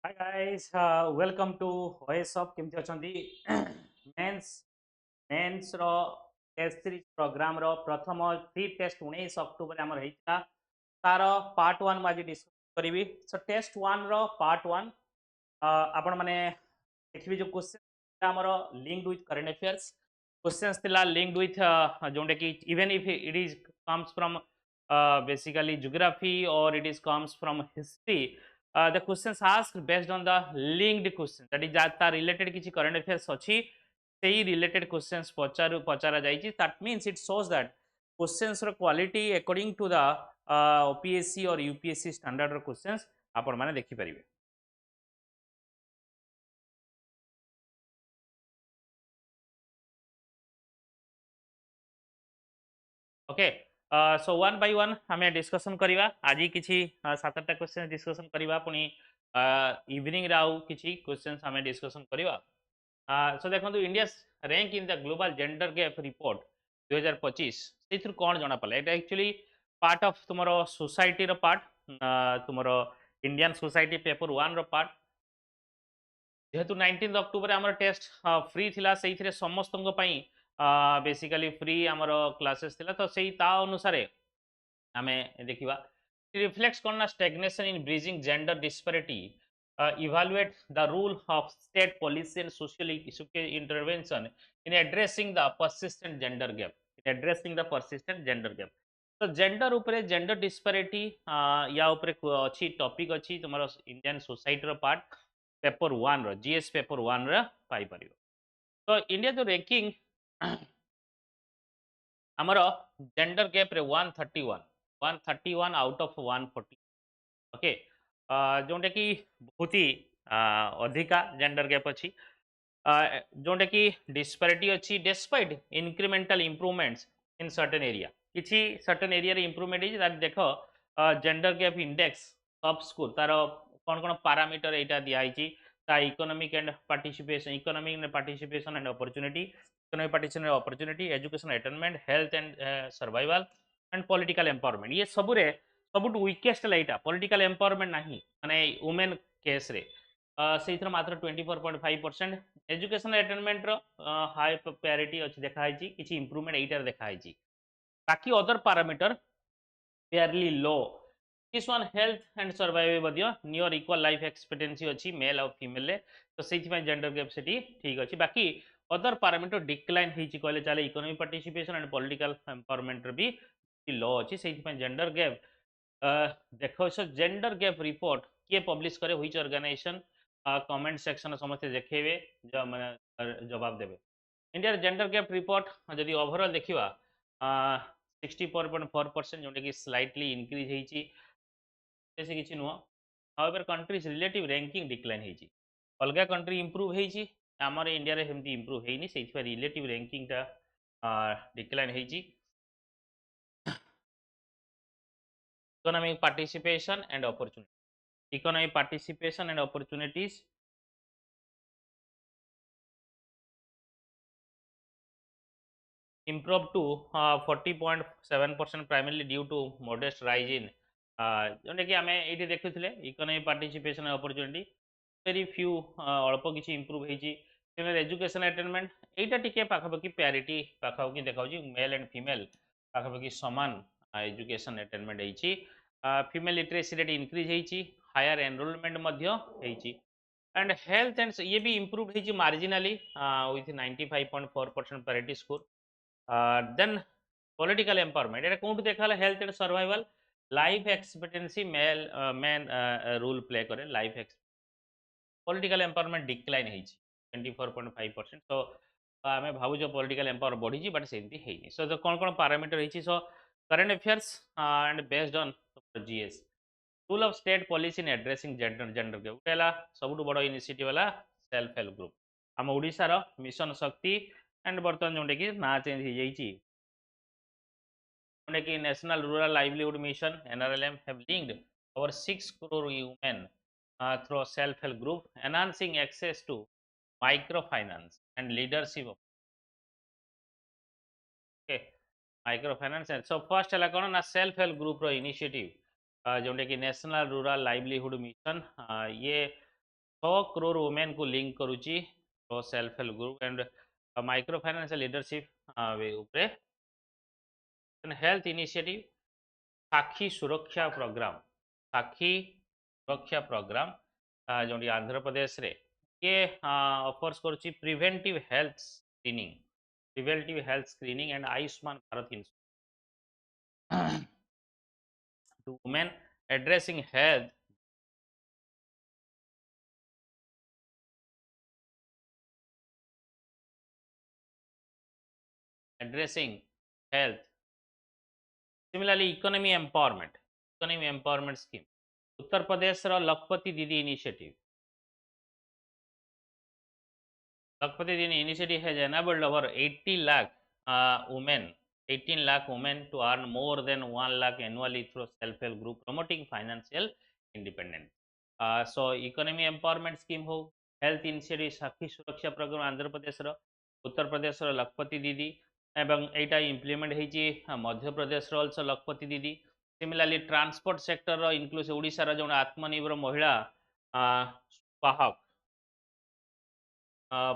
Hi guys, welcome to OAS Hub. केमती अछंती mains mains रो test series program रो प्रथम free test 19 October हमर हेइता तार part 1 माजी डिस्कस करबी। सो टेस्ट 1 रो पार्ट 1 आपण माने देखिबी जो क्वेश्चन हमर linked with current affairs questions थिला लिंक्ड विथ जोंडे कि even if it is comes from basically geography or it is comes from history. The questions asked based on the linked question, that is that related किसी current affairs अच्छी सेही related questions पचारा जाइए. That means it shows that questions ର quality according to the OPSC or UPSC standard ର questions आपण माने देखि परिबे. Okay, so one by one हमें डिस्कशन करवा. आज किसी सात आठटा क्वेश्चन डिस्कशन करवा, पुणी इवनिंग राउ किसी क्वेश्चन हमें डिस्कशन करवा. सो देखो India rank in the global gender gap report 2025 से कौन जना पड़ा. एटा एक्चुअली पार्ट ऑफ तुमरो सोसाइटी रो पार्ट, तुमरो इंडियन सोसाइटी पेपर 1 रो पार्ट. जेहेतु 19 अक्टोबर आमर टेस्ट फ्री थिला, से समस्त बेसिकली फ्री आमर क्लासेस थिला, तो सही ता अनुसार आमे देखिबा. रिफ्लेक्ट्स करना stagnation in bridging gender disparity, evaluate the role of state policy and social intervention in addressing the persistent gender gap. तो जेंडर उपरे जेंडर डिस्पैरिटी या उपरे अच्छी टॉपिक अच्छी तुमरो इंडियन सोसाइटी रो पार्ट पेपर 1 रो जीएस पेपर 1 रो पाई परियो. तो इंडिया जो रैंकिंग हमर जेंडर गैप रे 131 आउट ऑफ 140. ओके, जोंटे कि बहुत ही अधिका जेंडर गैप अच्छी, जोंटे कि डिस्पैरिटी अच्छी despite incremental improvements in certain area. किसी सर्टेन एरिया रे इंप्रूवमेंट है दैट देखो जेंडर गैप इंडेक्स सब स्कोर तार कौन कौन पैरामीटर एटा दिया है. Economic and participation and opportunity, economic participation opportunity, education attainment, health and survival and political empowerment. ये सबुरे सबुठ वीकेस्ट लाइटा पॉलिटिकल एम्पावरमेंट नहीं माने वुमेन केस रे से मात्र 24.5%. एजुकेशन अटेनमेंट रो हाई पैरिटी अच्छी देखाई, किसी इंप्रूवमेंट एटार देखाई. बाकी other parameter Fairlie low. This one health and survival near equal life expectancy अच्छी मेल और फीमेल रे, तो से जेंडर गैप से ठीक अच्छी. बाकी अदर पैरामीटर डिक्लाइन कहले चले. Economic participation and political empowerment भी लो अच्छी, से जेंडर गैप देखो. जेंडर गैप रिपोर्ट किए पब्लिश करे, व्हिच ऑर्गेनाइजेशन, कमेंट सेक्शन समस्त देखेबे जवाब देवे. इंडिया जेंडर गैप रिपोर्ट जदि ओवरऑल देखिबा 64.4% जोटा कि स्लाइटली इंक्रीज होईची, जैसे किछि नुह. However countries relative ranking decline होईची. अलगा कंट्री इंप्रूव होईची, हमर इंडिया रे हेमती इंप्रूव हेनी, सेहि रिलेटिव रैंकिंग ता decline होईची. Economic participation and opportunity. Economic participation and opportunities improved to 40.7% primarily due to modest rise in जोटा कि आम ये देखुले economic participation opportunity very few अल्प किसी इंप्रूव होती. एजुकेशन अटेनमेंट यहाँ टी पाखापाखि पैरिटी पाखापाखि देखा मेल एंड फीमेल पाखापाखि सामान एजुकेशन अटेनमेंट होती. फीमेल लिटरेसी रेट इंक्रीज होती, higher enrolment and health and ये भी इंप्रूव होती marginally with 95.4% parity score. Then political empowerment ये कौन देखा health and survival, life expectancy male main role play करे. लाइफ पॉलिटिकल एम्पावरमेंट डिक्लाइन है 24.5%. तो आम भावुँ पॉलिटिकल एम्पावर बढ़ी बट सेमती है. सो तो कौन कौन पैरामीटर है. So current affairs and based on GS, rule of state policy in addressing gender gap. उठेला सबुठ बड़ इनिशिएटिव वाला सेल्फ हेल्प ग्रुप आम ओडिशा रो मिशन शक्ति एंड बर्तमान जोटे कि ना चेंज हो जाइए जोटा कि national rural livelihood mission NRLM have linked over 6 crore women through self-help group, enhancing access to microfinance and leadership. Okay, microfinance. And so first है कौन ना सेल्फ हेल्प ग्रुप रो इनिशिएटिव जोटे कि नेशनल रूरल लाइवलीहुड मिशन. ये crore women को link करूची self help group and micro financial leadership उपरे health initiative साखी सुरक्षा प्रोग्राम जो आंध्र प्रदेश रे ये ऑफर्स करुची preventive health screening and Ayushman Bharat insurance to women addressing health. Similarly, economy empowerment scheme. Uttar Pradesh रो लखपति दीदी initiative has enabled over 80 lakh women 18 lakh women to earn more than 1 lakh annually through self-help group promoting financial independence. So economy empowerment scheme हो, health initiative साखी सुरक्षा programme Andhra Pradesh रो, उत्तर प्रदेश रो लखपति दीदी एवं एटा implement होईची Madhya Pradesh रो also लखपति दीदी. Similarly transport sector रो inclusive Odisha रो जो आत्मनिर्भर महिला वाहक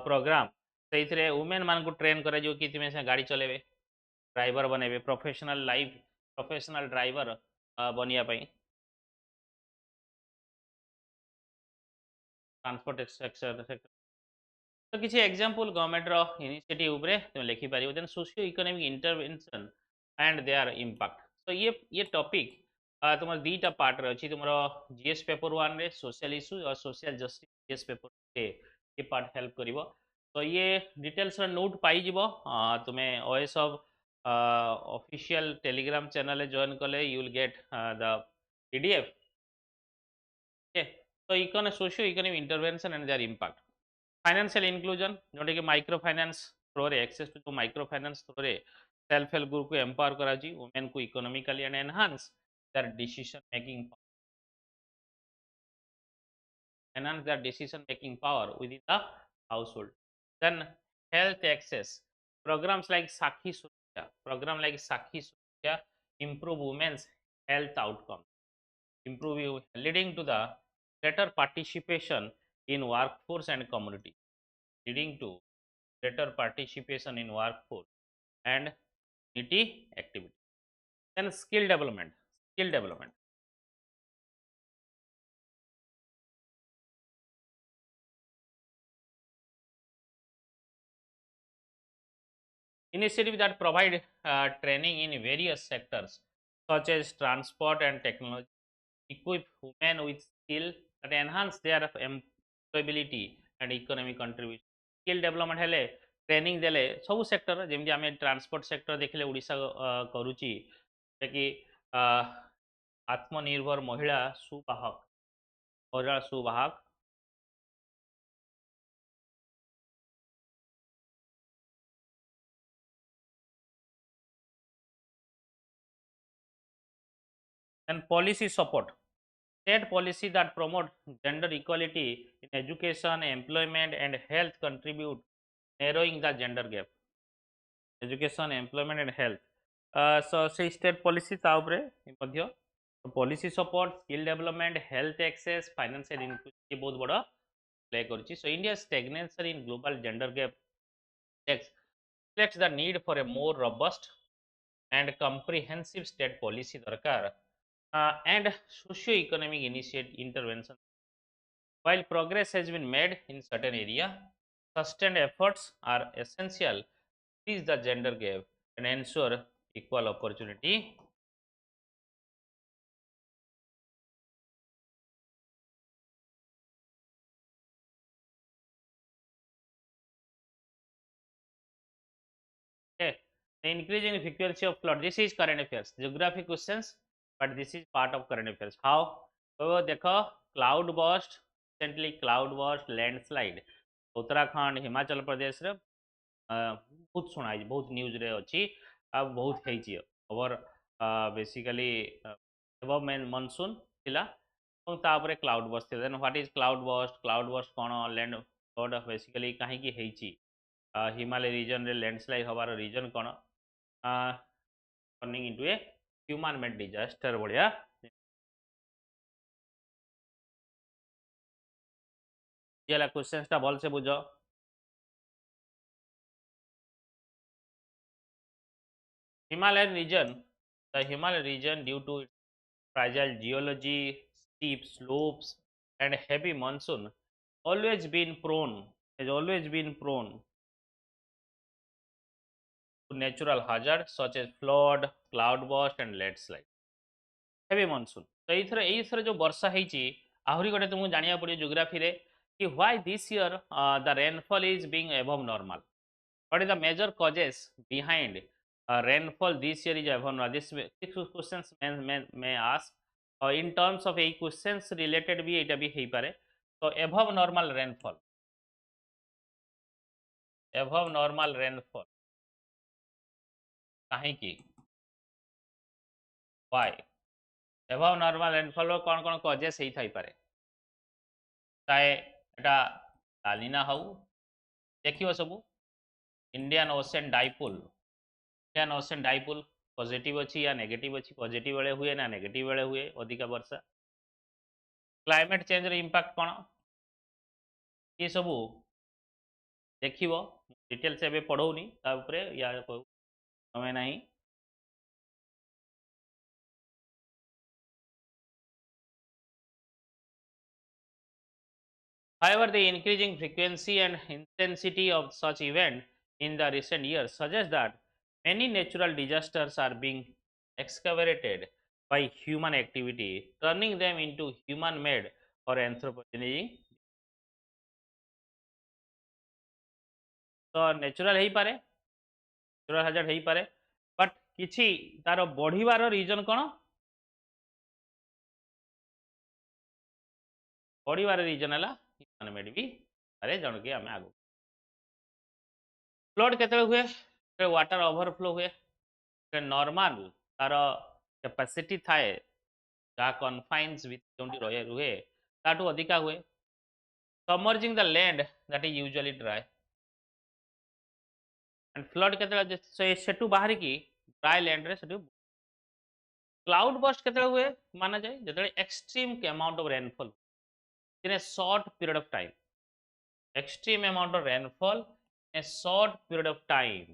प्रोग्राम से वुमेन मान को ट्रेन करे जो कि तुम से गाड़ी चलेबे ड्राइवर बनेबे प्रोफेशनल ड्राइवर बनिया पई ट्रांसपोर्ट सेक्टर तो किसी एग्जांपल गवर्नमेंट रो इनिशिएटिव उपरे तुम लिखि पारिबो then socio economic intervention and their impact. तो ये टॉपिक तुम दीटा पार्ट रे अछि तुमरो जीएस पेपर 1 रे सोशल इशू और सोशल जस्टिस जीएस पेपर रे ये पार्ट हेल्प करिवो. तो ये डिटेल्स रा नोट पाई जिवो तुम्हें ओएस of official Telegram channel join कले you will get the PDF. Okay तो econ socio economic intervention and their impact. Financial inclusion जोटे कि माइक्रो फाइनेंस थ्रो रे access to micro finance through रे सेल्फ हेल्प ग्रुप को empower करा जी women को economically and enhance their decision making power within the household. Then health access program like Sakhi Suraksha improve women's health outcomes, leading to the greater participation in workforce and community, leading to greater participation in workforce and community activity. Then skill development. Initiative that provide training in various sectors such as transport and technology, equip women with skill that enhance their employability and economic contribution. Skill development हेले training देले सब sector Zeme आमे transport sector देखले ओडिशा करूची कि आत्मनिर्भर महिला सुवाहक and policy support. State policy that promote gender equality in education, employment and health contribute narrowing the gender gap. Education, employment and health. So say state policy ता उपरे मध्य policy support, skill development, health access, financial inclusion ये बहुत बड़ा play करुची. So India's stagnation in global gender gap reflects the need for a more robust and comprehensive state policy दरकार and socio-economic intervention. While progress has been made in certain areas, sustained efforts are essential to bridge the gender gap and ensure equal opportunity. Okay. The increasing frequency of flood. This is current affairs. Geography questions, but this is part of current affairs. How? So, देखो cloud burst, recently cloud burst, landslide. Uttarakhand Himachal Pradesh रे बहुत शुणाई बहुत news रे अच्छी बहुत है over basically above monsoon थिला तापर cloud burst then what is cloud burst कौन लैंड फ्लड बेसिकली कहीं है हिमालय रीजन रे लैंडस्लाइड हबार रीजन कौन turning into a human made disaster भाया ये क्वेश्चन टा भल से बुझ Himalayan region, the Himalayan region, due to its fragile geology, steep slopes, and heavy monsoon, always been prone has always been prone to natural hazards such as flood, cloudburst, and landslide. Heavy monsoon. So ଏଇଥର जो ବର୍ଷା ହେଇଛି ଆହୁରି ଗୋଟେ ତୁମକୁ ଜାଣିବାକୁ ପଡ଼ିବ ଜିଓଗ୍ରାଫିରେ କି why this year the rainfall is being above normal. What is the major causes behind rainfall this year is above normal? This questions may ask in terms of a questions related भी एटा भी ହେଇପାରେ. So above normal rainfall କାହିଁକି why above normal rainfall ର କ'ଣ କ'ଣ causes ହେଇଥାଇପାରେ चाहे एटा La Niña ହଉ ଦେଖିବ ସବୁ इंडियन ओशन डाइपोल पॉजिटिव अच्छी या नेगेटिव अच्छी पॉजिटिव बेले हुए ना नेगेटिव बेले हुए अधिका वर्षा क्लाइमेट चेंज रे इंपैक्ट कौन ये सब देखिबो डिटेल से एबे पढ़ौनी ता ऊपर या समय नहीं However, the increasing frequency and intensity of such event in the recent years suggests that many natural disasters are being excavated by human activity, turning them into human-made or anthropogenic. तो natural हो पारे natural हाजर्ड हो पारे but किछि तार बढ़िवार reason कौन बढ़िवार reason है human made भी अरे जन के आम आगो फ्लड केते हुए वाटर ओवरफ्लो हुए नॉर्मल तार कैपेसिटी थाए जहाँ कन्फाइन्स रुहे रुहे ताठू अधिका हुए submerging the land that is usually dry and flood केते सेटू बाहर की ड्राई लैंड रे सेटू क्लाउड बर्स्ट केते हुए माना जाए जेते extreme amount of rainfall in a short period of time extreme amount of rainfall in a short period of time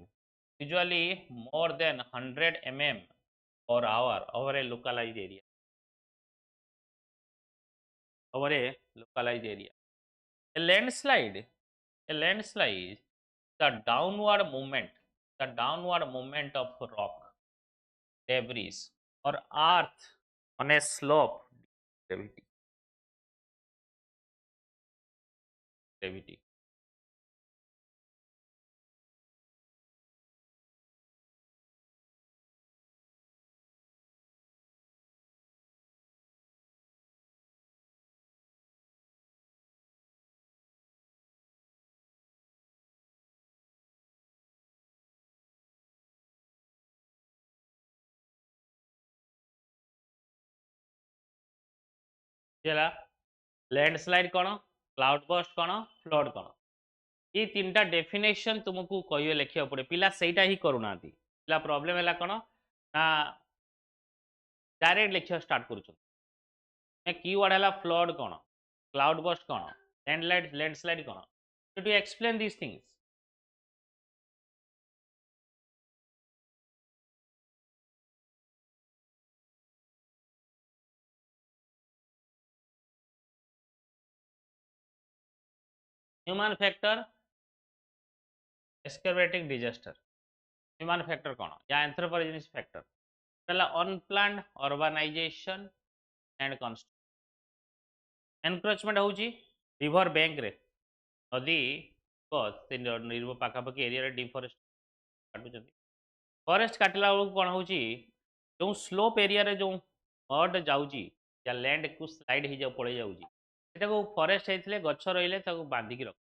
usually more than 100 mm per hour over a localized area a landslide is the downward movement of rock debris or earth on a slope gravity landslide कौन cloud burst कौन flood कौन ये तीन टा definition तुमको कहिए लिखा पड़े पिला सेटा ही करूना पिला प्रॉब्लम है कौन ना डायरेक्ट लिखा स्टार्ट कर कीवर्ड है फ्लड कौन क्लाउड बर्स्ट कौन लैंडस्लाइड कौन to explain this things human factor escalating disaster human factor कौन या anthropogenic factor unplanned urbanisation and construction encroachment होची रिवर बैंक रे नदी पाखापाखि एरिया डिफरेस्ट काटुचंती फॉरेस्ट काटला बेलू कौन हो जो स्लोप एरिया रे जो मड जाऊँगी या लैंड को स्लाइड हो पड़े जाऊँगी फॉरेस्ट होते गच रही बांधिकी रख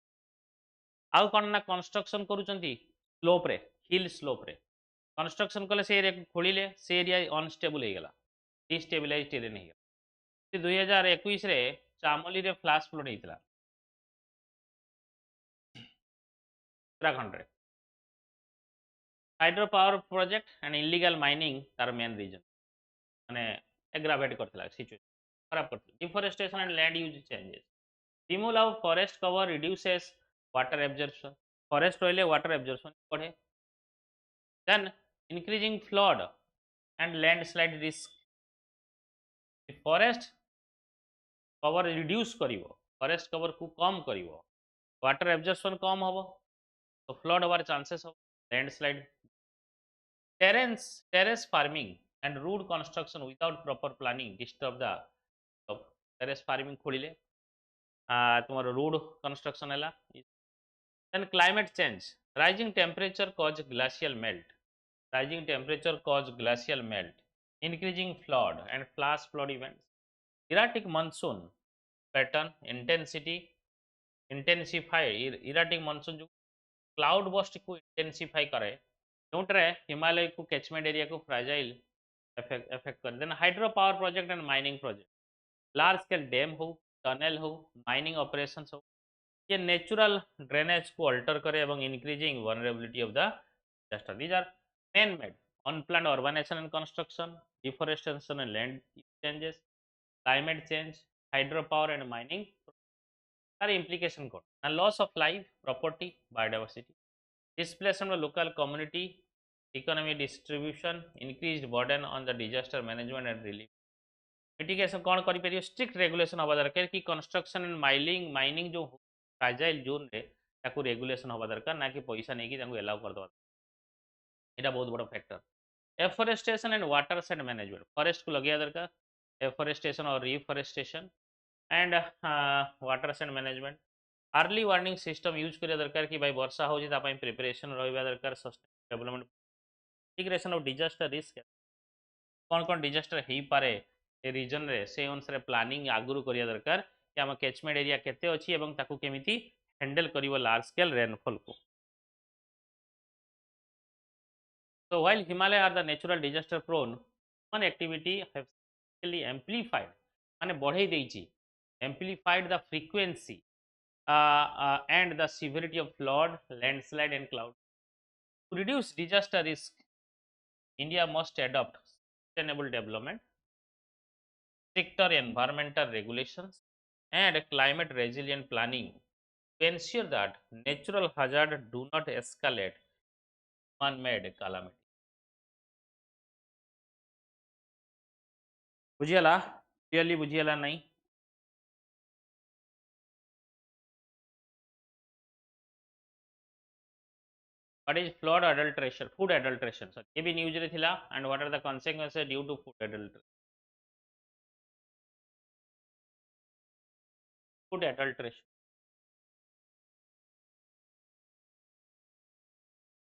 आउ कौन ना कंस्ट्रक्शन करुँच स्लोप रे हिल स्लोप रे कंस्ट्रक्शन कले से एरिया खोलिले से एरिया अनस्टेबल हो गला डिस्टेबिलाइज टेरेन हो गला 2021 रे चामली रे फ्लैश फ्लड होता उत्तराखंड रे hydro power project and illegal mining तार मेन रीजन माने एग्रावेट करथिला सिचुएशन खराब करथिला deforestation and land use changes Removal of forest cover reduces water absorption. Forest roile water absorption बढ़े. Then increasing flood and landslide risk. Forest cover reduce करिवो, forest cover को कम करिवो, water absorption कम हबो, तो flood हबार chances हो, landslide. Terrace farming and rude construction without proper planning disturb the terrace farming खोलिले तुम्हारा rude construction है ला. Then climate change, rising temperature cause glacial melt. Rising temperature cause glacial melt, increasing flood and flash flood events. Erratic monsoon pattern intensity intensify. Erratic monsoon जो cloud burst को intensify करे, जोंटरे हिमालय को catchment area को fragile affect कर. Then hydropower project and mining project, large scale dam हो, tunnel हो, mining operations हो, ये natural drainage को alter करे एवं increasing vulnerability of the disaster. These are man made, unplanned urbanization and construction, deforestation and land changes, climate change, hydropower and mining are implication code. And loss of life, property, biodiversity, displacement of local community, economic distribution, increased burden on the disaster management and relief. Mitigation कौन करि परियो, strict regulation हवा दरकार कि construction and mining जो fragile zone रे ताकू regulation हवा दरकार ना कि पैसा नहीं कि ताकू एलाउ कर दवा. एटा बहुत बड़ा factor. Afforestation and water side management, forest को लगे दरकार, एफोरेस्टेशन और reforestation and water side management. Early warning system use करिया दरकार कि भाई वर्षा हो जे ता पई प्रिपरेशन रहबा दरकार. Sustainable development, integration of disaster risk, कौन कौन डिजास्टर हो पारे ए रीजन रे से अनुसार प्लानिंग आगुरु करिया दरकार कि हम कैचमेंट एरिया केते अछि एवं ताकू केमिति हैंडल करिवो लार्ज स्केल रेनफॉल को. So while Himalaya are the natural disaster prone, human activity have significantly amplified माने बढ़ाई देइछि, amplified the frequency and the severity of flood, landslide and cloud. To reduce disaster risk, India must adopt sustainable development, stricter environmental regulations and climate resilient planning to ensure that natural hazards do not escalate man-made calamity. बुझियला, clearly बुझियला नहीं. What is flood adulteration? Food adulteration. So, ये भी news रे थिला. And what are the consequences due to food adulteration? Food adulteration.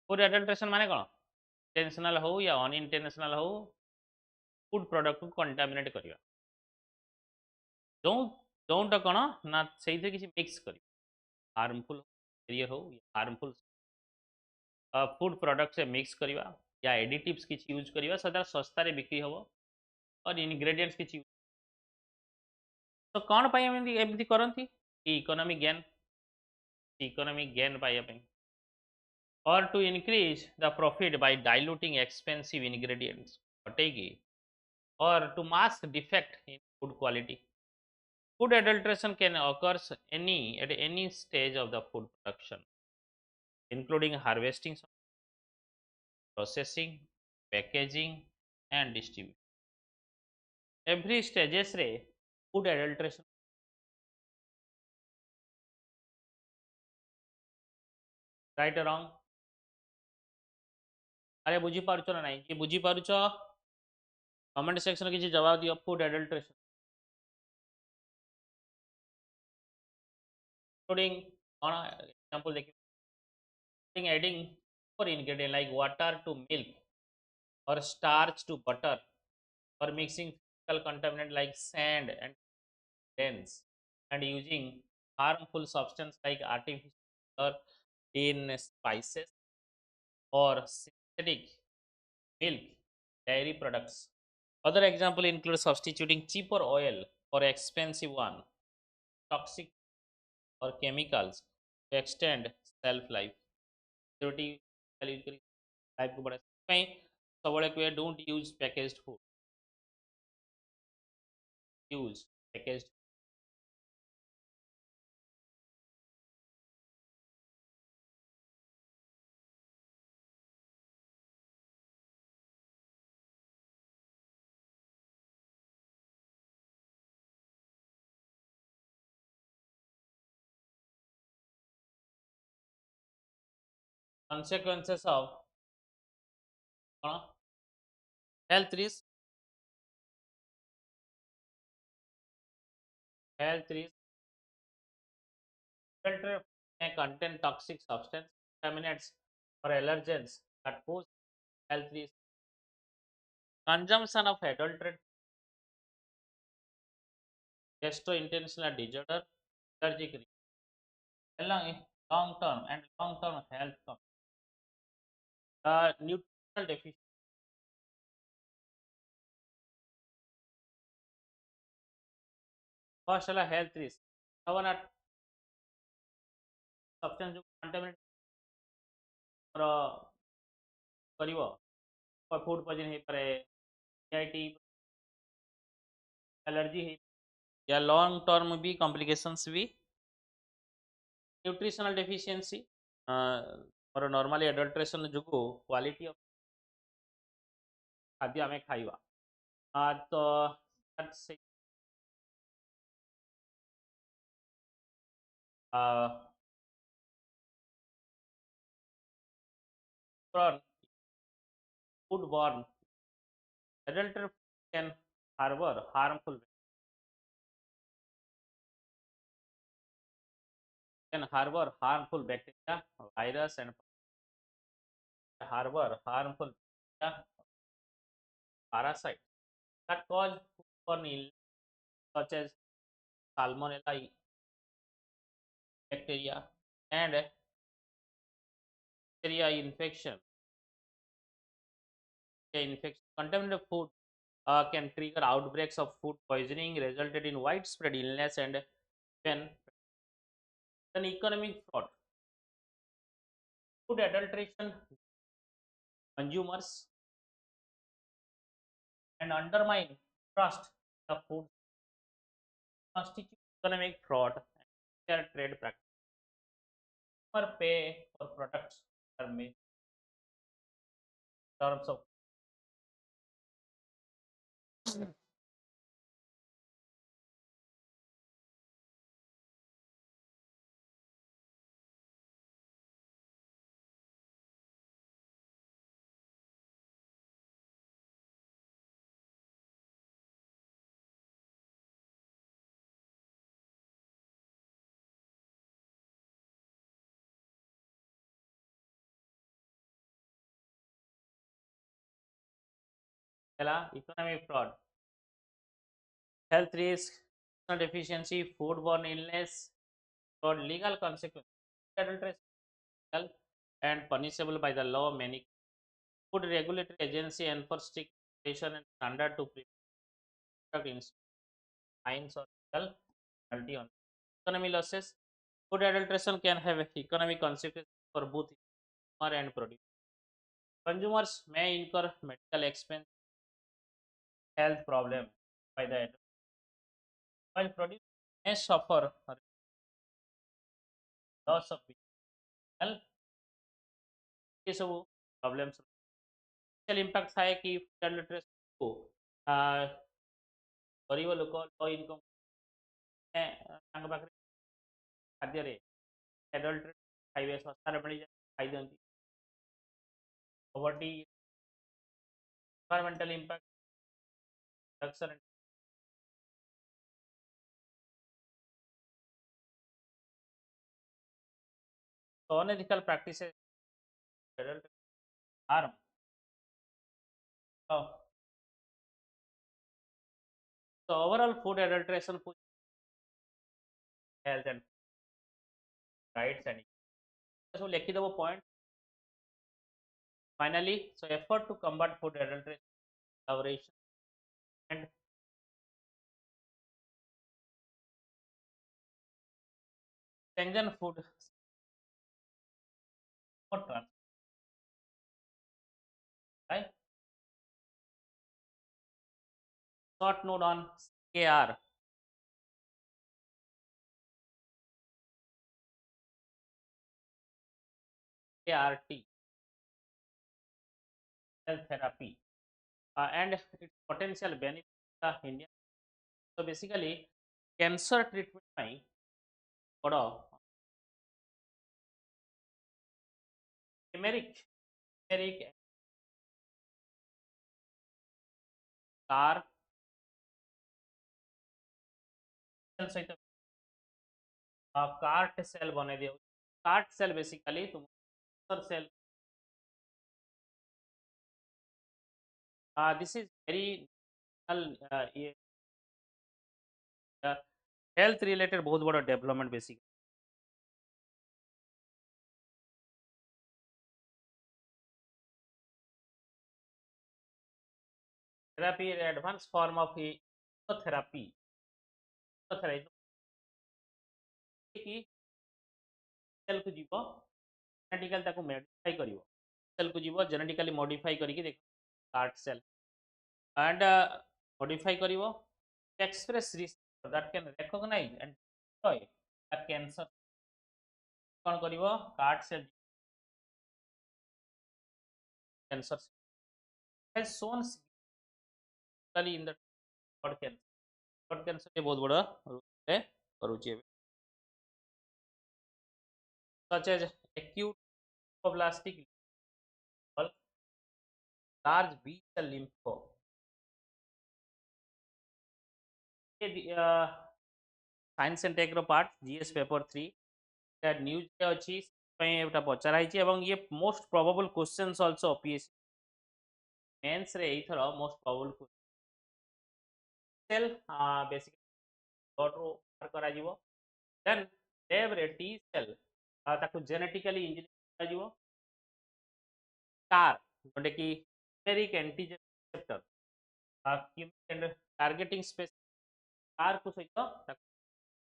Food adulteration माने कौन? Intentional हो या अनइंटेंशनल हो, फूड प्रोडक्ट को कंटामिनेट करिया. जो जोंटा कौन ना सही से किसी मिक्स करी हार्मफुल एरियर हो या हार्मफुल फूड प्रोडक्ट से मिक्स करिवा या एडिटिव्स किसी यूज करिवा सदा सस्ता रे बिक्री हबो और इंग्रेडिएंट्स किसी यूज. तो कौन पाई एमती करंती कि इकोनॉमिक गेन पाइबा ପାଇଁ, or to increase the profit by diluting expensive ingredients, or to mask defect in food quality. Food adulteration can occur at any stage of the food production, including harvesting, processing, packaging, and distribution. Every stages रे food adulteration. Right or wrong? अरे बुझी पारुछ ना नहीं कि बुझी पारुछ, comment section किसी जवाब दियो. Food adulteration including on example देखिए, adding for ingredient like water to milk or starch to butter, or mixing physical contaminant like sand and dents, and using harmful substance like artificial color in spices or synthetic milk, dairy products. Other example include substituting cheaper oil for expensive one, toxic or chemicals to extend shelf life. Security life को बढ़ा ପାଇଁ ସବୁବେଳେ କୁହେ don't use packaged food. Use packaged consequences of health risk. Health risk filter may contain toxic substance, contaminants, or allergens that pose health risk. Consumption of adulterated gastrointestinal disorder, allergic reaction, long term and long term health. Nutritional deficiency. First, health risk. Now, substance contaminant କରିବ food poison ହେଇପାରେ AIT allergy है या long term भी complications भी nutritional deficiency और normally adulteration जो quality of खाद्य आम खाइबा तो food borne adulterated can harbor harmful bacteria virus and harbor harmful bacteria, parasites that cause foodborne illness such as salmonella bacteria and bacteria infection. Contaminated food can trigger outbreaks of food poisoning, resulted in widespread illness and even an economic fraud. Food adulteration consumers and undermine trust in the food constitute economic fraud and fair trade practice. Consumer pay for products that are made in terms of economic fraud, health risk, nutritional deficiency, foodborne illness, or legal consequences. Adulteration is illegal and punishable by the law. Many food regulatory agency enforce strict regulation and standard to prevent product fines or legal penalty on economy losses. Food adulteration can have economic consequences for both consumer and producer. Consumers may incur medical expense, health problem by the adulteration, while producers may suffer loss of business. ये सब problems impact थाए कि food adulteration को गरीब लोक low income पाखे खाद्य adulterate खाइबे सस्तार मिल जाए खाई दिखती poverty environmental impact reduction unethical practices adult harm. So, so overall food adulteration food health and rights and so लिखी दो point finally so effort to combat food adulteration collaboration and strengthen food trust, right. Short note on KR KRT cell therapy and its potential benefit the Indian. So basically cancer treatment ପାଇଁ ବଡ଼ turmeric car cell सहित cart cell बनै दियो। Cart cell basically तुम cell this is very ये health related बहुत बड़ा development basic therapy advance form of therapy कि सेल को जीव जेनेटिकली ताको मॉडिफाई करिवो सेल को जीव जेनेटिकली मॉडिफाई करके देख CAR T cell and modify karibo express receptor that can recognize and destroy the cancer kon karibo card cell cancer has shown significantly in the blood cancer ke bahut bada role play karuchi such as acute lymphoblastic leukemia, large B cell lymphoma science and tech रो part GS paper 3 news रे अछि एटा पचरा हिची एवं ये most probable questions also PS mains रे एथर most probable cell basic blood रो करा जीवो देन लैब रे टी सेल ताको जेनेटिकली इंजीनियर करा जीवो कार जोटे की numeric antigen receptor targeting space CAR को सहित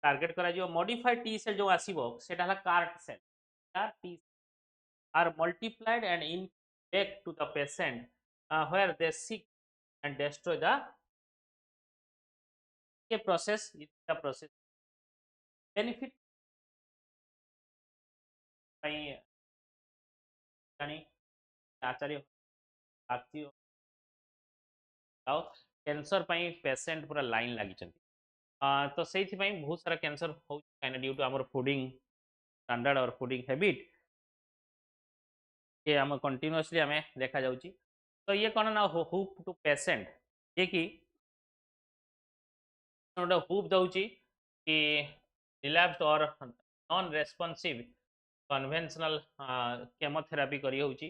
टार्गेट करा जीवो मॉडिफाइड टी सेल जो आसीबो सेटा हला CAR T cell CAR T are multiplied and in back to the patient where they seek and destroy the process is the process benefit ପାଇଁ ଜାଣି ଆଚାର୍ଯ୍ୟ ଆର୍ଥୀ ଆଉ କ୍ୟାନ୍ସର ପାଇଁ ପେସେଣ୍ଟ ପୁରା ଲାଇନ୍ ଲାଗିଛନ୍ତି ତ ସେଇଥିପାଇଁ ବହୁତ ସାରା କ୍ୟାନ୍ସର ହେଉଛି କାହିଁକିନା ଡ୍ୟୁ ଟୁ ଆମର ଫୁଡିଂ ଷ୍ଟାଣ୍ଡାର୍ଡ ଅର୍ ଫୁଡିଂ ହ୍ୟାବିଟ୍ ये आम कंटिन्यूअसली आम देखा जाउची तो ये कौन ना हुप टू पेशेंट ये कि गोटे हुप दउची कि रिलैप्स्ड और नॉन रेस्पॉन्सिव कन्वेंशनल केमोथेरापी करी होउची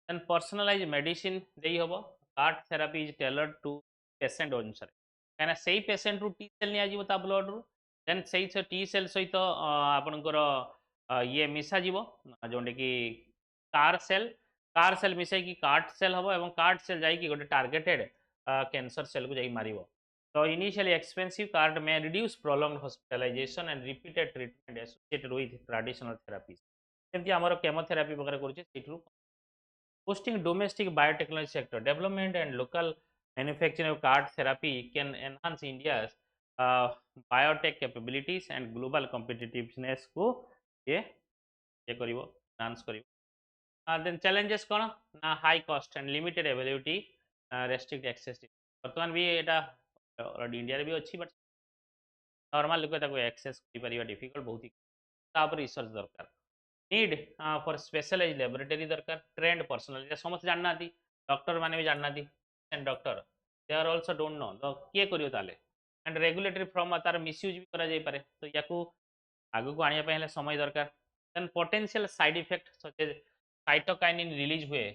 देन पर्सनलाइज मेडिसिन देई हबो CAR T therapy is tailored to patient अनुसार कहना सेही पेशेंट रु टी सेल निया जीवो ता ब्लड रु देन सेही टी सेल सहित आपनकर ये मिसा जीवो जोंडे कि कार सेल मिसाई कि कार्ड सेल हबो एवं कार्ड सेल जाई कि गोटे टारगेटेड कैंसर सेल को जाई मारिवो तो इनिशियली एक्सपेंसिव कार्ड में reduce prolonged hospitalization and repeated treatment associated with traditional therapies जेमती हमर केमोथेरापी वगैरह करूचे सेठरू boosting domestic biotechnology sector development and local manufacturing of card therapy can enhance India's biotech capabilities and global competitiveness को ये करिवो enhance करिवो then challenges कौन ना high cost and limited availability restrict access वर्तमान भी एटा India रे भी अच्छी बट नॉर्मल लोक ताको एक्सेस करि परिबा डिफिकल्ट बहुत ही तापर रिसर्च दरकार नीड फॉर स्पेशलाइज लैबोरेटरी दरकार ट्रेंड पर्सनल समस्त जानना डॉक्टर माने भी जानना and doctor they are also don't know तो किए करियो ताले एंड रेगुलेटरी फ्रॉम तार मिसयूज भी करा जाई पारे तो याकू आगु को आनिया पहले समय दरकार then potential side effect such as cytokinin release हुए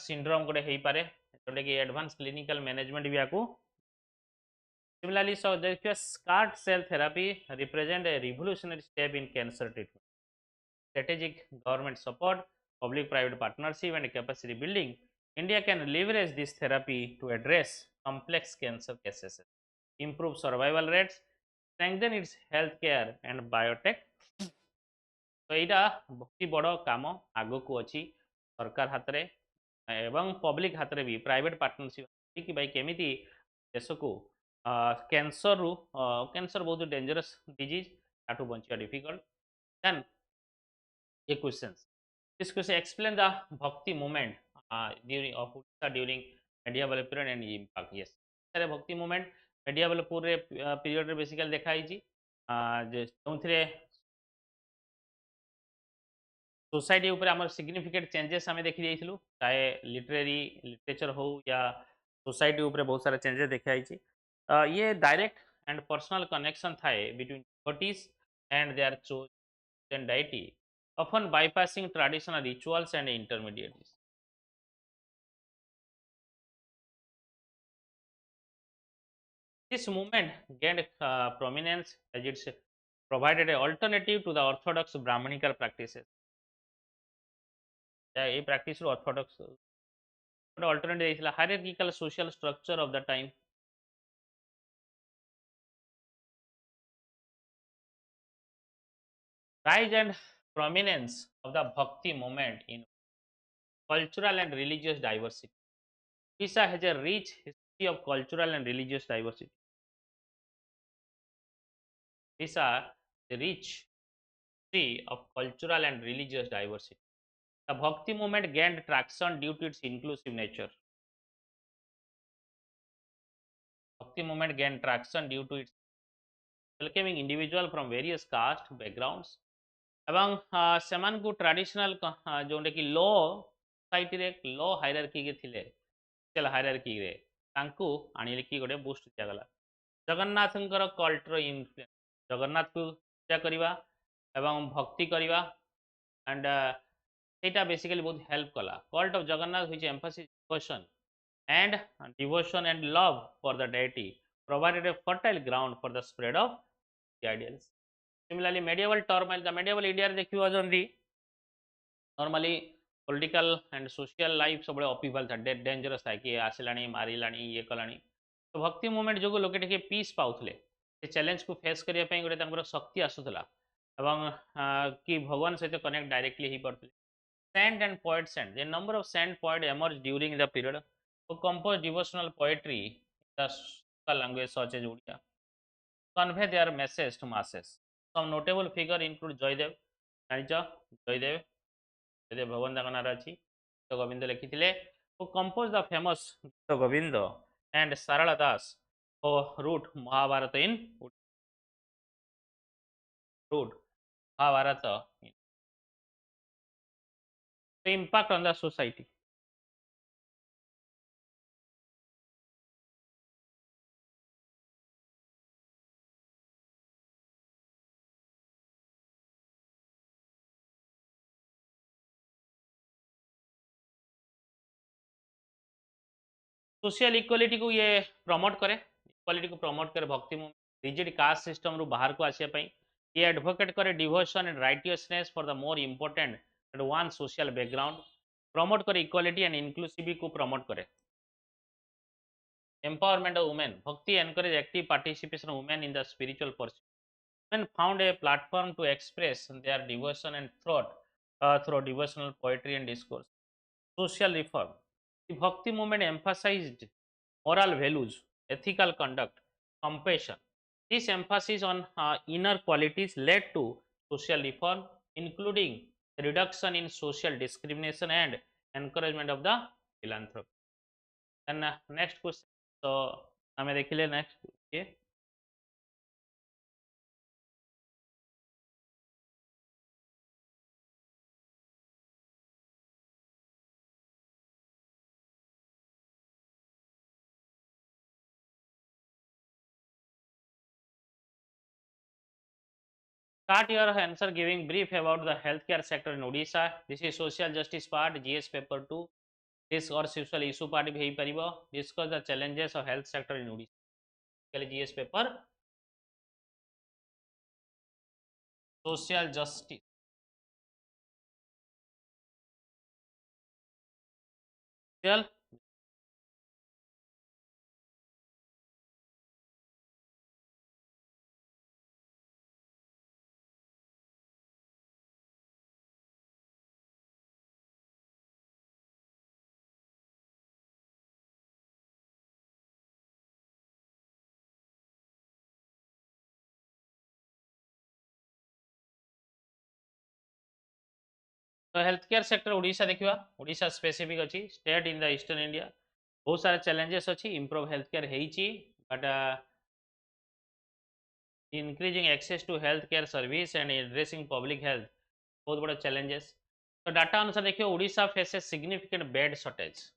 सिंड्रोम गोटे हेई पारे जोटे कि एडवांस क्लिनिकल मैनेजमेंट भी याकू Similarly, so the CAR cell therapy represent a revolutionary step in cancer treatment. Strategic government support, public-private partnership, and capacity building. India can leverage this therapy to address complex cancer cases, improve survival rates, strengthen its healthcare and biotech. तो यहाँ बहुत बड़ काम आग को अच्छी सरकार हाथ में एवं पब्लिक हाथ में भी प्राइवेट पार्टनरशिप कि भाई केमी देश को कैंसर रु कैंसर बहुत डेंजरस डिजीज ताठू बंचिया डिफिकल्ट देन ये questions this question explain the bhakti movement during of during medieval period and impact yes सारे भक्ति मूवमेंट मेडिएवल पूरे पीरियड रे बेसिकली देखाई जे जोंथरे सोसाइटी ऊपर आम सिग्निफिकेंट चेंजेस आम देखी देइथिलु चाहे लिटरेरी लिटरेचर हो या सोसाइटी ऊपर बहुत सारा चेंजेस देखाई। ये डायरेक्ट एंड पर्सनल कनेक्शन थाए between devotees and their chosen deity, often bypassing traditional rituals and intermediaries. This movement gained prominence as it provided an alternative to the orthodox Brahmanical practices. ये practice orthodox alternative hierarchical social structure of the time. Rise and prominence of the bhakti movement in cultural and religious diversity. Odisha has a rich history of cultural and religious diversity. Odisha is a rich history of cultural and religious diversity. The bhakti movement gained traction due to its inclusive nature. Bhakti movement gained traction due to its welcoming individual from various caste backgrounds ଏବଂ ସେମାନଙ୍କୁ traditional ଯେଉଁଟାକି ଲ ସୋସାଇଟିରେ ଲ hierarchy ଥିଲେ social ହାଇରାର୍କିରେ ତାଙ୍କୁ ଆଣିକି ଗୋଟେ boost ଦିଆଗଲା। ଜଗନ୍ନାଥଙ୍କର କଲ୍ଟର ଇନଫ୍ଲୁଏନ୍ସ ଜଗନ୍ନାଥକୁ ପୂଜା କରିବା ଏବଂ ଭକ୍ତି କରିବା ଆଣ୍ଡ ସେଇଟା ବେସିକାଲି ବହୁତ ହେଲ୍ପ କଲା। Cult of Jagannath which emphasis devotion and love for the deity provided a fertile ground for the spread of the ideals. Similarly, medieval turmoil, the medieval India देखियो जंदी normally political and social life सब upheaval था dangerous था कि आसिलानी मारिलानी ये कलानी तो भक्ति movement जो लोके टिके पीस पाउथले से चैलेंज को फेस करिया पई गोटे तांकर शक्ति आसुतला एवं कि भगवान सहित कनेक्ट डायरेक्टली ही पड़थले। Saint and poet saint, the number of saint poet emerged during the period who composed devotional poetry in the local language such as Odia, convey their message to masses. Some notable figure include Joydev, Kancha, Joydev, Joydev Bhavan Daganarachi, Govinda Lekhitile, who composed the famous Govinda, and Sarala Das, who wrote Mahabharata in wrote Mahabharata. The impact on the society. Social equality को ये promote करे equality को promote करे भक्ति में rigid caste system रु बाहर को आसिया पई ये एडवोकेट करे devotion and righteousness for the more important and one social background promote करे इक्वालिटी एंड इंक्लूसिविटी को प्रमोट करे empowerment of women bhakti encourage active participation of women in the spiritual pursuit. Women found a platform to express their devotion and thought through devotional poetry and discourse. Social reform, the bhakti movement emphasized moral values, ethical conduct, compassion. This emphasis on inner qualities led to social reform, including reduction in social discrimination and encouragement of the philanthropy. And next question. So, हमें देखिए next. Okay. Start your answer giving brief about the healthcare sector in Odisha. This is social justice part, GS paper 2. This or social issue part भी हेई परिबो. Discuss the challenges of health sector in Odisha. कल GS paper social justice. Social तो health care sector Odisha देखिबा Odisha specific अछि state in the eastern India बहुत सारा challenges अछि improve health care हेइची but increasing access to health care service and addressing public health बहुत बड़ा challenges तो डाटा अनुसार देखिए Odisha faces significant bed shortage,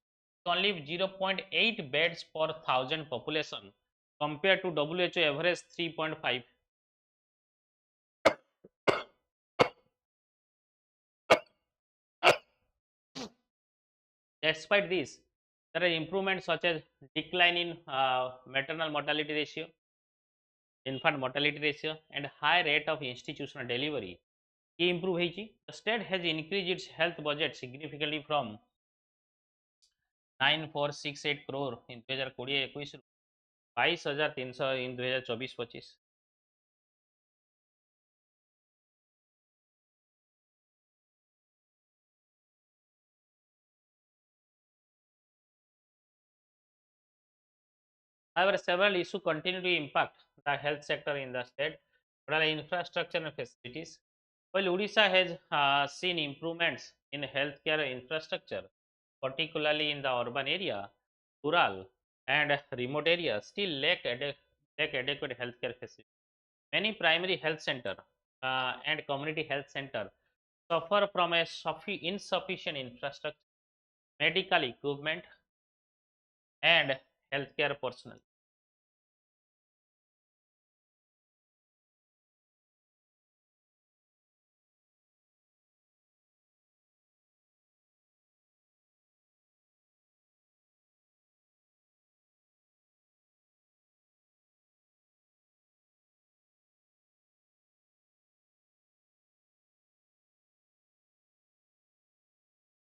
only 0.8 beds per 1000 population compared to WHO average 3.5. Despite this, there are improvements such as decline in maternal mortality ratio, infant mortality ratio, and high rate of institutional delivery. ये improve ହେଇଛି. The state has increased its health budget significantly from 9468 crore in 2020-21 ରୁ 22,300 in 2024-25. However, several issues continue to impact the health sector in the state. What are the infrastructure and facilities? While Odisha has seen improvements in healthcare infrastructure, particularly in the urban area, rural and remote areas, still lack adequate healthcare facilities. Many primary health center and community health center suffer from a insufficient infrastructure, medical equipment, and healthcare personnel.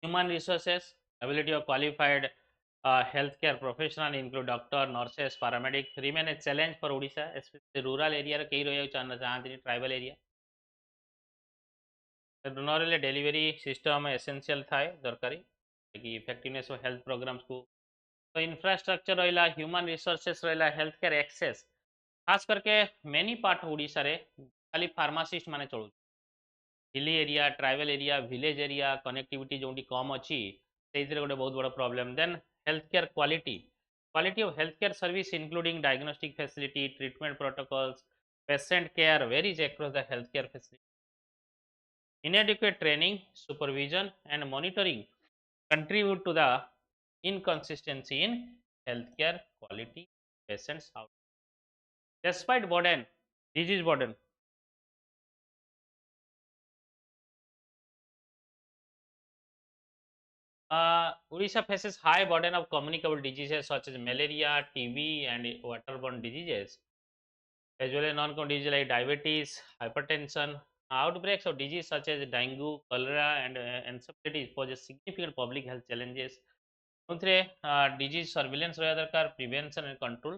Human resources, ability of qualified healthcare professional include doctor, nurses, paramedic remain a challenge for Odisha, especially rural area रे कई रहिया चाहते tribal area rural delivery system essential थाए दरकारी कि effectiveness of health programmes को तो infrastructure रहा human resources रहा हेल्थ केयर एक्सेस खास करके मेनी पार्ट ओडिशा रे खाली फार्मासिस्ट माने चलू हिली area tribal area village area connectivity जो कम अच्छी से गोटे बहुत बड़ा problem then health care quality of health care service including diagnostic facility treatment protocols patient care varies across the healthcare facility. Inadequate training, supervision, and monitoring contribute to the inconsistency in healthcare quality patients out. Despite burden, disease burden, Odisha faces high burden of communicable diseases such as malaria, TB, and waterborne diseases, as well as non-communicable diseases like diabetes, hypertension. Outbreaks of disease such as dengue, cholera, and encephalitis pose significant public health challenges. Disease surveillance रहा दरकार, prevention and control.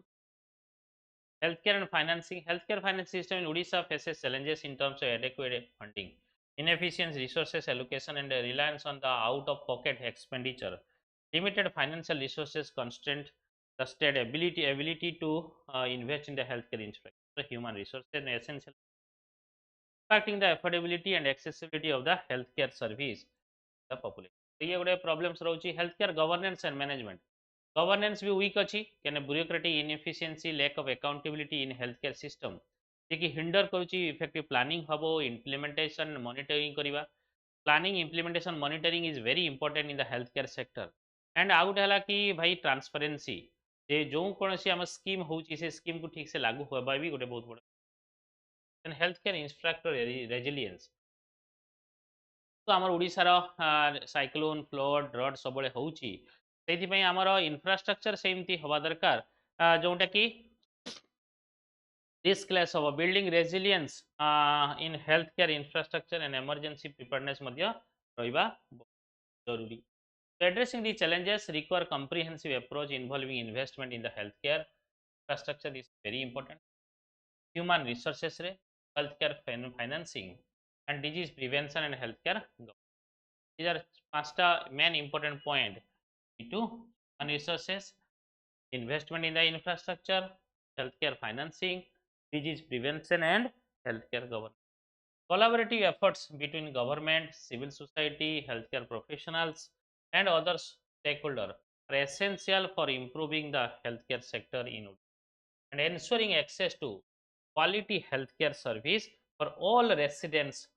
Healthcare and financing. Healthcare finance system in Odisha faces challenges in terms of adequate funding, inefficient resources allocation, and reliance on the out-of-pocket expenditure. Limited financial resources constraint the state ability to invest in the healthcare infrastructure, human resources, and essential impacting the affordability and accessibility of the healthcare service the population. तो ये गोटे problems रोची health governance and management governance भी weak अच्छी क्या bureaucratic inefficiency lack of accountability in health care system जे hinder करुच्ची effective planning हम इम्प्लीमेंटेशन मॉनिटरिंग करवा planning implementation monitoring is very important in the health care sector and आउ गोटे है कि भाई ट्रांसपेरेन्सी जे जो कौन सी आम स्कीम होची से स्कीम को ठीक से लागू होगा भी गोटे बहुत बड़ा हेल्थ केयर इंफ्रास्ट्रक्चर रेजिलिएंस तो आम ओडार साइक्लोन फ्लड ड्रट सब होची आमर इनफ्रास्ट्रक्चर सेमती हवा दरकार जोटा कि रिस्क लेस हम building resilience in health care infrastructure and emergency preparedness रहा जरूरी. So addressing these challenges require comprehensive approach involving investment in the healthcare infrastructure is very important. Human resources re, healthcare financing, and disease prevention and healthcare. These are pasta main important point to human resources, investment in the infrastructure, healthcare financing, disease prevention, and healthcare governance. Collaborative efforts between government, civil society, healthcare professionals, and other stakeholders are essential for improving the healthcare sector in Odisha and ensuring access to quality healthcare service for all residents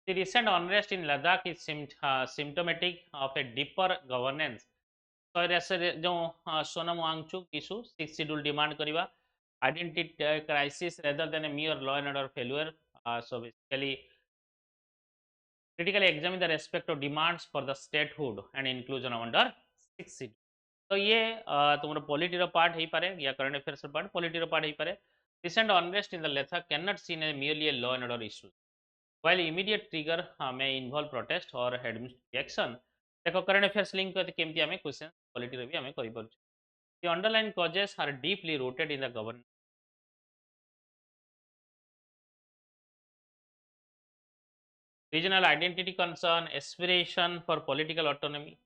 The recent unrest in Ladakh is symptomatic of a deeper governance. So, जो Sonam Wangchuk issue 6 schedule demand करिवा identity crisis rather than a mere law and order failure. So basically, critically examine the respect of demands for the statehood and inclusion under 6 schedule. तो ये तुम्हारा polity रो part ही पारे या current affairs रो part polity रो part ही पारे. Recent unrest in the Ladakh cannot seen as merely a law and order issue. While immediate trigger may involve protest or administrative action, देखो current affairs link करके केमती हमें question polity रो भी हमें करि परछु. The underlying causes are deeply rooted in the government. Regional identity concern, aspiration for political autonomy,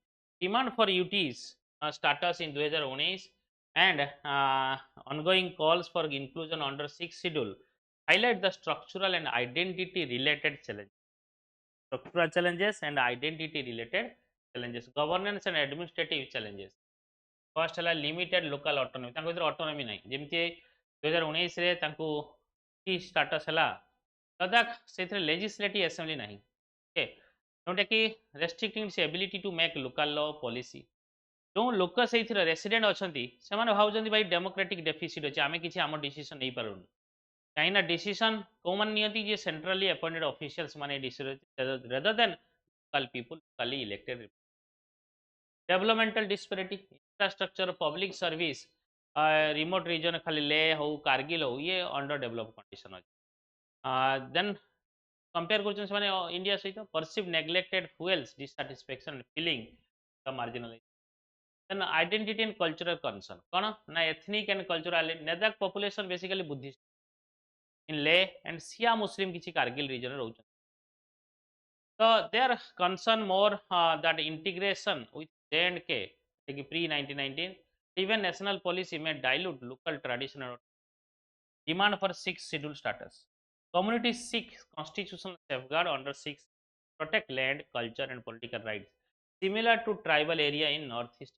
demand for UTs status in 2019 and ongoing calls for inclusion under 6th schedule highlight the structural and identity related challenges. Structural challenges and identity related challenges, governance and administrative challenges. First है limited local autonomy, तांको इधर autonomy नहीं, जेमती 2019 रे तांको की status है लद्दाख से legislative assembly नहीं. Okay, जोटा कि restricting its ability to make local law policy. जो लोक से रेसिडेंट अच्छा से भावुं भाई डेमोक्रेटिक डेफिसिट अच्छे आम कि आम डिसीजन नहीं पारूँ कहीं डिसीजन कौ मैंने सेंट्रली अपॉइंटेड ऑफिशियल्स माने rather than local people locally elected. Developmental disparity, infrastructure, public service remote region खाली ले हो कारगिल हो ये अंडर डेवलप कंडीशन अच्छे. देन कंपेयर कर इंडिया सहित perceive neglected fuels dissatisfaction feeling the marginalise. Then identity and cultural concern कौन ना ethnic and cultural Ladakh population basically Buddhist in Leh and Shia Muslim किसी कारगिल region रे रहउछन. So their concern more that integration with J&K like pre 1919 even national policy may dilute local tradition and demand for 6th schedule status. Communities seek constitutional safeguard under 6 protect land, culture and political rights similar to tribal area in northeast.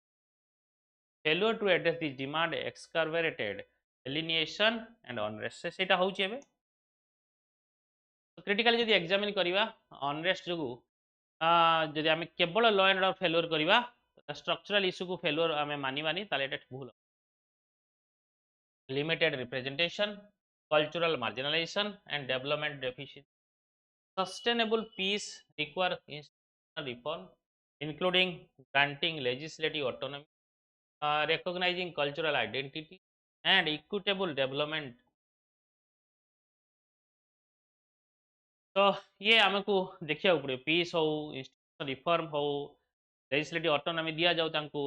Failure to address this demand exacerbated alienation and unrest सेटा होउची एबे. Critically जदि examine करिवा unrest जोगु जदि आमे केवल law and order failure करिवा structural issue को failure आमे मानिबानी ताले एटा भूल. Limited representation, cultural marginalisation and development deficiency. Sustainable peace require institutional reform including granting legislative autonomy, recognizing cultural identity and equitable development. तो ये आमको देखिया पड़े पीस हो इंस्टीट्यूशनल रिफॉर्म हो लेजिस्लेटिव ऑटोनॉमी दिया जाऊ तांको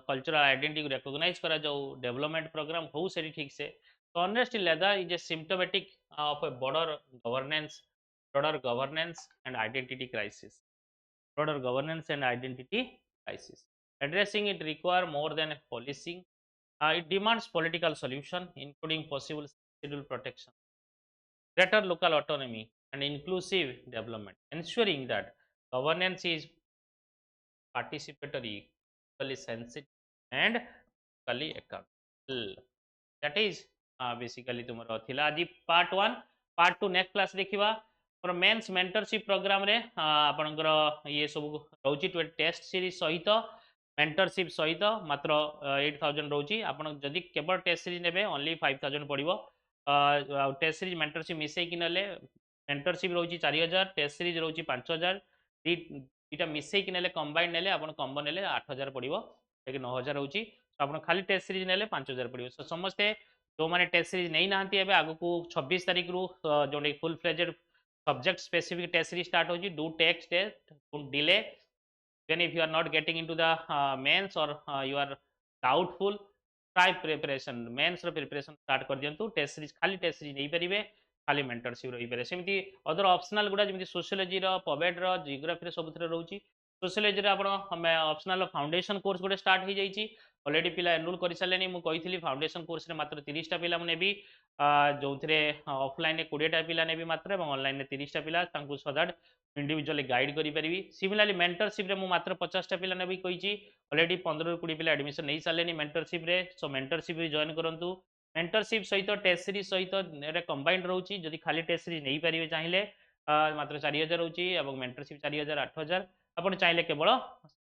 कल्चरल आइडेंटिटी को रिकॉग्नाइज करा जाऊ डेवलपमेंट प्रोग्राम हो से ठीक से. तो unrest in Ladakh is a symptomatic of a broader governance and identity crisis. Broader governance and identity crisis. Addressing it require more than policing. It demands political solution, including possible schedule protection, greater local autonomy, and inclusive development, ensuring that governance is participatory, locally sensitive, and locally accountable. That is basically तुम्हारा थिला आज part 1. Part 2 next class देखिबा. पर mains mentorship programme रे आपनकर ये सब रहउची test series सहित मेंटरशिप सहित मात्र 8000 रहउची. आपन जदि केवल टेस्ट सीरीज नेबे ओनली 5000 पड़िबो. टेस्ट सीरीज मेंटरशिप मिसै कि नले मेंटरशिप रहउची 4000, टेस्ट सीरीज रहउची 5000. दीटा मिसै कि नले कंबाइंड नेले आपन कॉम्बो नेले 8000 पड़िबो लेकिन 9000 रहउची. आपन खाली टेस्ट सीरीज नेले 5000 पड़िबो. सो समस्ते जो माने टेस्ट सीरीज नहीं नांती एबे आगु को 26 तारिख रु जोने full fledged subject specific test series start hoji. Do take test, don't delay. Then if you are not getting into the mains or you are doubtful, try preparation. Mains ro preparation start कर दियंतु. Test series खाली test series नहीं परिबे, खाली mentorship रही पारे. सेमिति other optional गुडा जेमिति sociology रो, पबेड रो, geography रो सबथरे रहउची. Sociology रे आपण हमें ऑप्शनल फाउंडेशन कोर्स गोटे स्टार्ट हो जाइए. ऑलरेडी पिला एनरोल कर सारे. मुझे कही फाउंडेशन कोर्स रे मात्र 30टा पिला मुझे नेबी जो ऑफलाइन 20टा पिला नेबी मात्र और ऑनलाइन 30टा पिला सो दैट इंडिविजुअली गाइड करी परिबी. सिमिलरली मेंटरशिप रे मु मात्र 50टा पिला नेबी कही. ऑलरेडी 15 ରୁ 20 पिला एडमिशन नहीं सारे मेंटरशिप रे. सो मेंटरशिप भी जॉइन करंतु. मेंटरशिप सहित टेस्ट सीरीज सहित कंबाइंड रहउची. जदि खाली टेस्ट सीरीज नहीं पारिबे चाहिए मात्र 4000 रोची एवं मेंटरशिप 4000 8000 आपण चाहिले केवल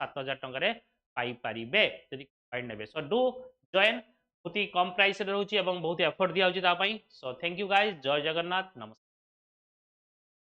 7000 टंका पाई पारिबे जदि फाइन नेबे सो डू जॉइन बहुत ही कम प्राइस रे रहउची एवं बहुत एफर्ट दिया होची ता पई सो थैंक यू गाइस जय जगन्नाथ नमस्कार।